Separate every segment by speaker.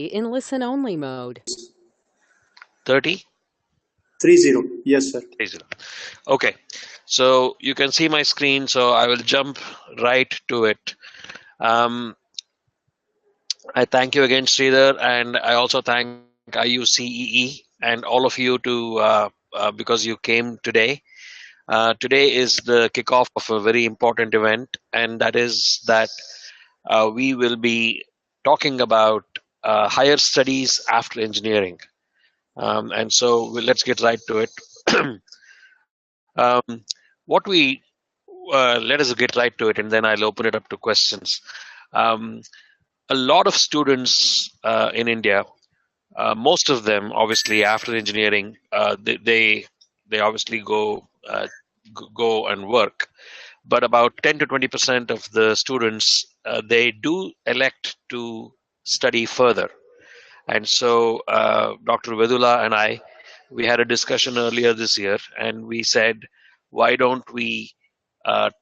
Speaker 1: in listen-only mode.
Speaker 2: 30?
Speaker 3: 30. Yes, sir.
Speaker 2: 30. Okay, so you can see my screen, so I will jump right to it. I thank you again, Sridhar, and I also thank IUCEE and all of you because you came today. Today is the kickoff of a very important event, and that is that we will be talking about higher studies after engineering. And so let's get right to it. What we Let us get right to it, and then I'll open it up to questions. Um, a lot of students in India, most of them, obviously, after engineering, they obviously go and work. But about 10 to 20% of the students they do elect to study further. And so Dr. Vedula and we had a discussion earlier this year, and we said, why don't we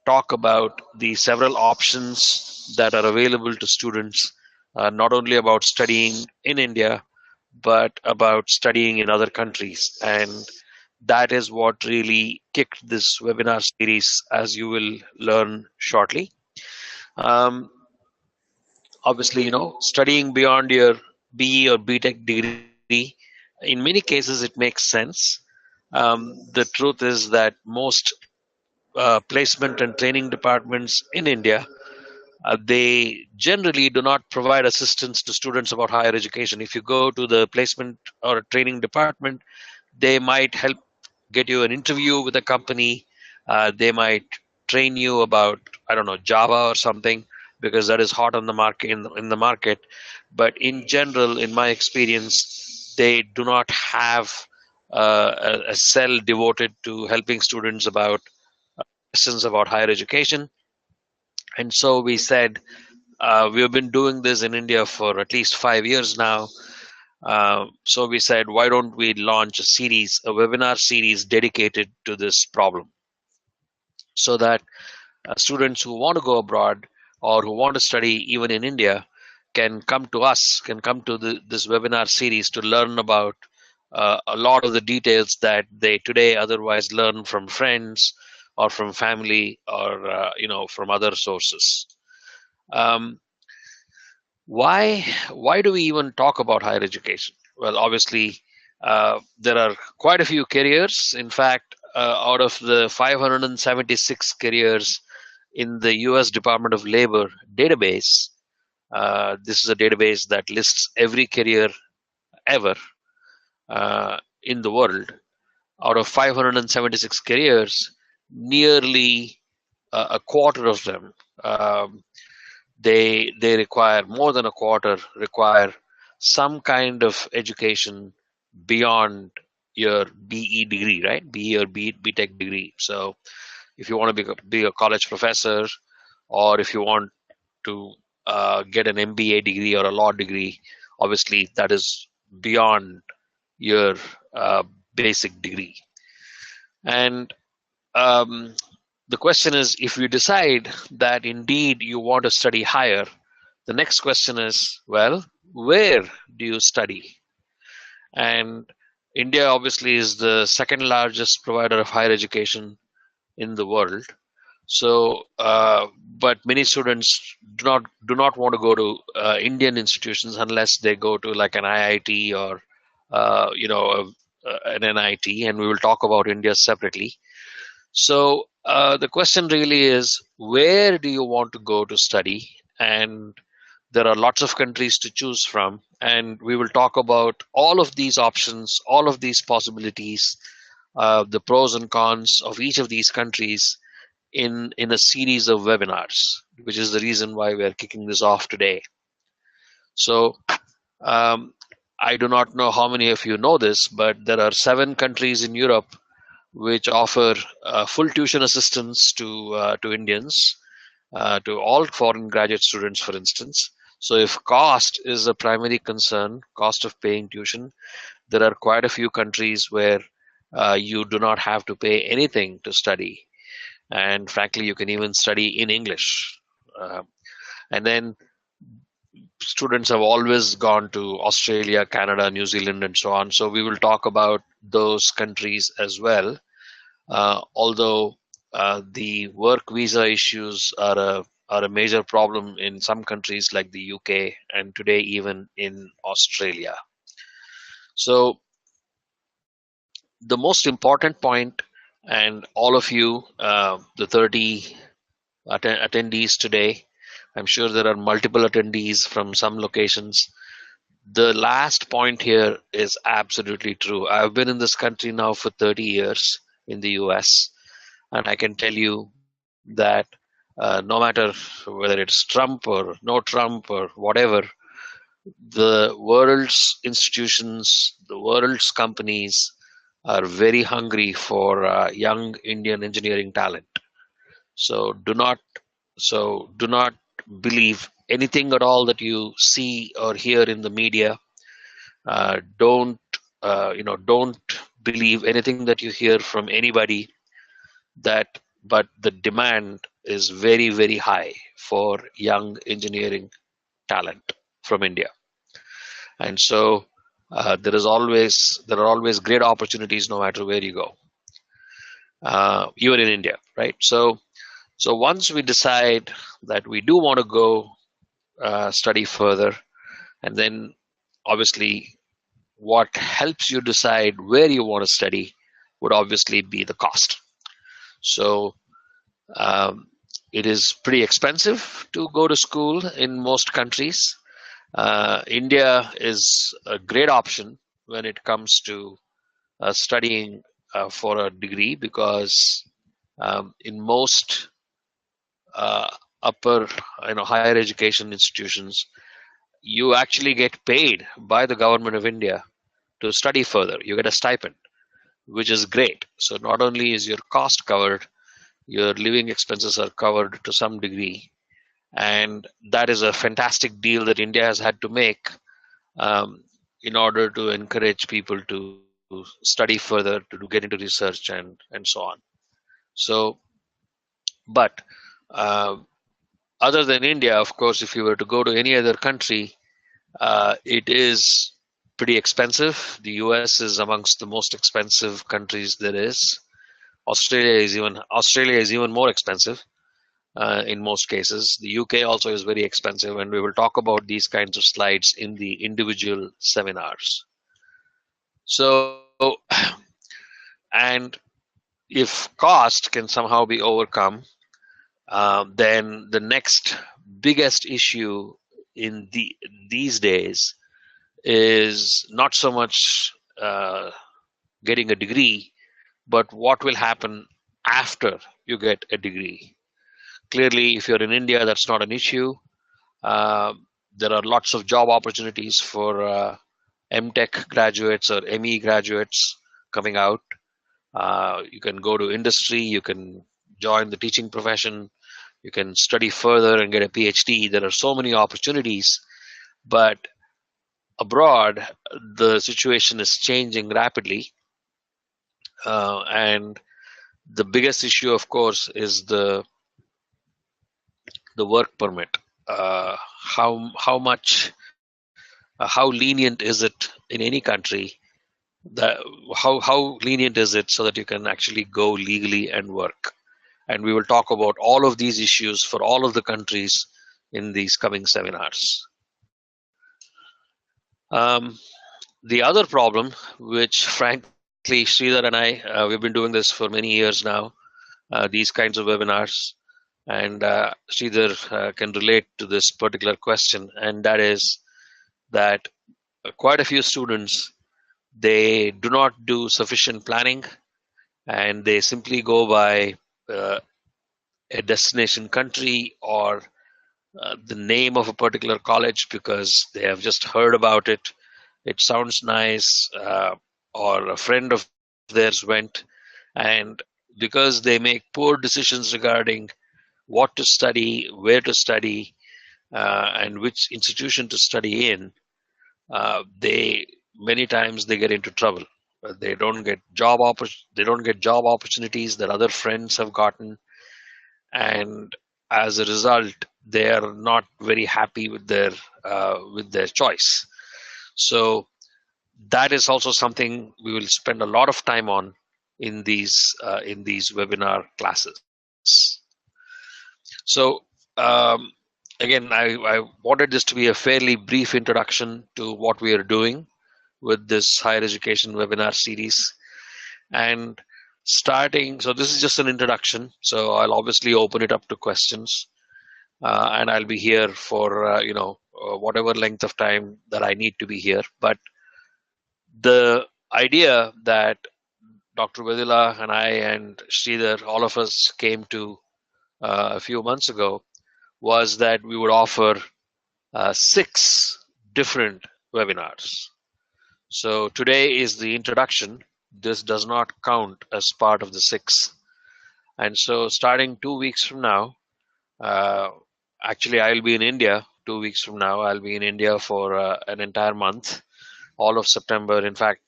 Speaker 2: talk about the several options that are available to students, not only about studying in India, but about studying in other countries. And that is what really kicked this webinar series, as you will learn shortly. Obviously, studying beyond your BE or BTech degree, in many cases, it makes sense. The truth is that most placement and training departments in India, they generally do not provide assistance to students about higher education. If you go to the placement or training department, they might help get you an interview with a company. They might train you about, I don't know, Java or something, because that is hot on the market in the market. But in general, in my experience, they do not have a cell devoted to helping students about questions about higher education. And so we said, we have been doing this in India for at least 5 years now. So we said, why don't we launch a webinar series dedicated to this problem, so that students who want to go abroad or who want to study even in India can come to us, can come to this webinar series to learn about a lot of the details that they today otherwise learn from friends or from family or from other sources. Why do we even talk about higher education? Well, obviously, there are quite a few careers. In fact, out of the 576 careers in the US Department of Labor database, this is a database that lists every career ever in the world. Out of 576 careers, nearly a quarter of them, they require, more than a quarter require some kind of education beyond your BE degree, right? BE or BTech degree. So if you want to be a college professor, or if you want to get an MBA degree or a law degree, obviously that is beyond your basic degree. And the question is, if you decide that indeed you want to study higher, the next question is, well, where do you study? And India obviously is the second largest provider of higher education in the world. So, but many students do not want to go to Indian institutions unless they go to like an IIT or an NIT, and we will talk about India separately. So the question really is, where do you want to go to study? And there are lots of countries to choose from, and we will talk about all of these options, all of these possibilities, the pros and cons of each of these countries in a series of webinars, which is the reason why we are kicking this off today. So I do not know how many of you know this, but there are 7 countries in Europe which offer full tuition assistance to Indians, to all foreign graduate students, for instance. So if cost is a primary concern, cost of paying tuition, there are quite a few countries where you do not have to pay anything to study. And frankly, you can even study in English. And then students have always gone to Australia, Canada, New Zealand, and so on. So we will talk about those countries as well. Although the work visa issues are a major problem in some countries like the UK and today even in Australia. So the most important point, and all of you, the 30 attendees today, I'm sure there are multiple attendees from some locations. The last point here is absolutely true. I've been in this country now for 30 years in the US, and I can tell you that no matter whether it's Trump or no Trump or whatever, the world's institutions, the world's companies are very hungry for young Indian engineering talent. So do not believe anything at all that you see or hear in the media. Don't believe anything that you hear from anybody. That but the demand is very, very high for young engineering talent from India, and so there are always great opportunities no matter where you go, even in India, right? So once we decide that we do want to go study further, and then obviously what helps you decide where you want to study would obviously be the cost. So um, it is pretty expensive to go to school in most countries. India is a great option when it comes to studying for a degree, because in most uh, upper, higher education institutions, you actually get paid by the government of India to study further. You get a stipend, which is great. So not only is your cost covered, your living expenses are covered to some degree, and that is a fantastic deal that India has had to make um, in order to encourage people to study further, to get into research and so on. So, but uh, other than India, of course, if you were to go to any other country, it is pretty expensive. The US is amongst the most expensive countries there is. Australia is even more expensive in most cases. The UK also is very expensive, and we will talk about these kinds of slides in the individual seminars. So, and if cost can somehow be overcome, then the next biggest issue in these days is not so much getting a degree, but what will happen after you get a degree. Clearly, if you're in India, that's not an issue. Uh, there are lots of job opportunities for MTech graduates or ME graduates coming out. You can go to industry, you can join the teaching profession, you can study further and get a PhD. There are so many opportunities, but abroad, the situation is changing rapidly. And the biggest issue, of course, is the work permit. How lenient is it in any country? That how lenient is it so that you can actually go legally and work? And we will talk about all of these issues for all of the countries in these coming seminars. Um, the other problem, which frankly Sridhar and I, we've been doing this for many years now, these kinds of webinars, and Sridhar can relate to this particular question, and that is that quite a few students, they do not do sufficient planning, and they simply go by uh, a destination country or the name of a particular college because they have just heard about it. It sounds nice, or a friend of theirs went, and because they make poor decisions regarding what to study, where to study, and which institution to study in, they many times they get into trouble. They don't get job opportunities that other friends have gotten, and as a result, they are not very happy with their choice. So that is also something we will spend a lot of time on in these webinar classes. So again, I wanted this to be a fairly brief introduction to what we are doing with this higher education webinar series. And so this is just an introduction. So I'll obviously open it up to questions, and I'll be here for whatever length of time that I need to be here. But the idea that Dr. Vedula and I and Sridhar, all of us came to a few months ago, was that we would offer 6 different webinars. So today is the introduction. This does not count as part of the 6. And so starting 2 weeks from now, actually I'll be in India 2 weeks from now. I'll be in India for an entire month, all of September. In fact,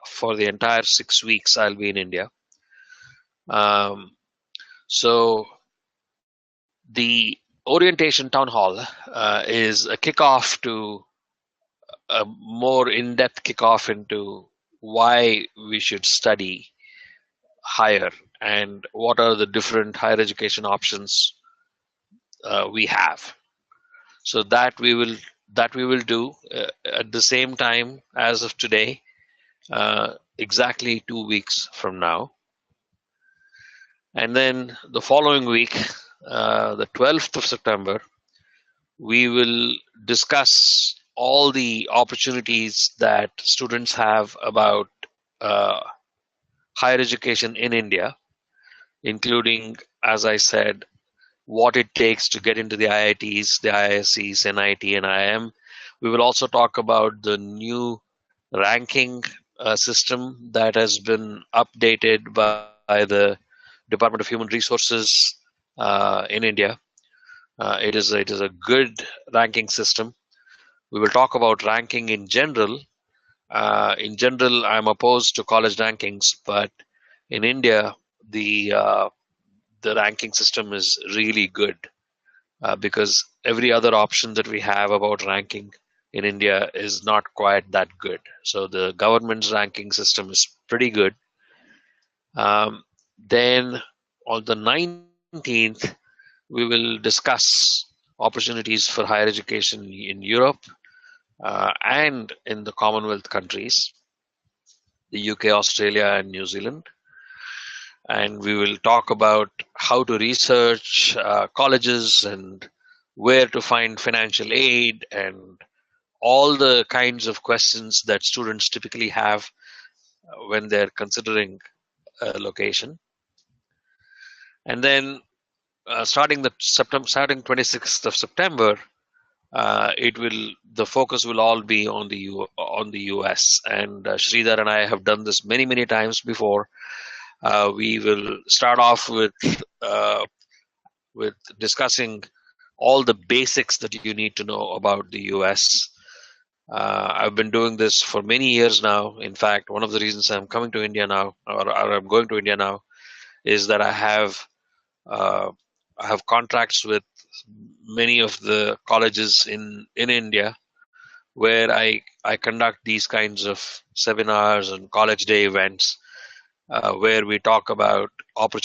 Speaker 2: for the entire 6 weeks, I'll be in India. So the orientation town hall is a kickoff to a more in-depth kickoff into why we should study higher and what are the different higher education options we have. So that we will do at the same time as of today, exactly 2 weeks from now. And then the following week, the 12th of September, we will discuss all the opportunities that students have about higher education in India, including, as I said, what it takes to get into the IITs, the IIScs, NIT, and IIM. We will also talk about the new ranking system that has been updated by the Department of Human Resources in India. It is a good ranking system. We will talk about ranking in general. I'm opposed to college rankings, but in India, the ranking system is really good because every other option that we have about ranking in India is not quite that good. So the government's ranking system is pretty good. Then on the 19th, we will discuss opportunities for higher education in Europe and in the Commonwealth countries, the UK, Australia, and New Zealand. And we will talk about how to research colleges and where to find financial aid and all the kinds of questions that students typically have when they're considering a location. And then starting 26th of September, the focus will all be on the US. And Sridhar and I have done this many times before. We will start off with discussing all the basics that you need to know about the US. I've been doing this for many years now. In fact, one of the reasons I'm coming to India now, or I'm going to India now, is that I have contracts with many of the colleges in India where I conduct these kinds of seminars and college day events where we talk about opportunities